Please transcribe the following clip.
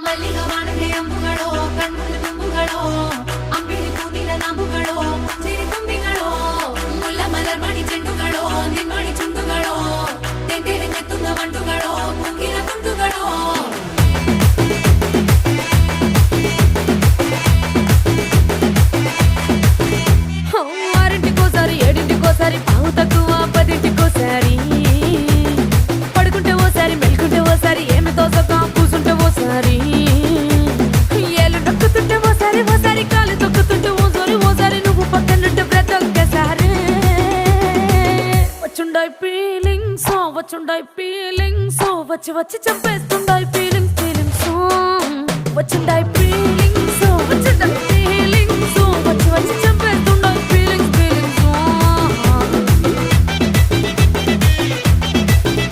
ಮಲ್ಲಿಗ ವಾಣಗೆ ಅಂಬುಗಳೋ ಕಣ್ಣುಗಳ ತುಂಬುಗಳೋ ಅಂಬಿಳಿ ಕೂದಿನ ನಂಬುಗಳೋ ಮುಂಚಿರಿ ತುಂಬಿಗಳೋ ಮುಲ್ಲ ಮಲರ್ಮಣಿ ಚೆಂಡುಗಳೋ ನಿನ್ಮಣಿ ಚುಂಡುಗಳೋ ತೆಂಡೆರೆ ಕೆತ್ತುന്ന వంಟುಗಳೋ ಮುಂಗಿನ ತುಂಡುಗಳೋ ఆరింటికోసారి ఏడింటికోసారి పావు తక్కువ పదింటికోసారి పడుకుంటే ఓసారి మెలుకుంటే ఓసారి ఏమి తోసక కూసుంటే ఓసారి ఏలు నొక్కుతుంటే ఓసారి ఓసారి కాలు తొక్కుతుంటే ఓసారి నువ్వు పక్కనుంటే బ్రతొక్కసారి వచ్చుండాయి ఫీలింగ్స్ వచ్చి వచ్చి చంపేస్తుండాయి ఫీలింగ్స్ వచ్చిండాయి ఫీలింగ్స్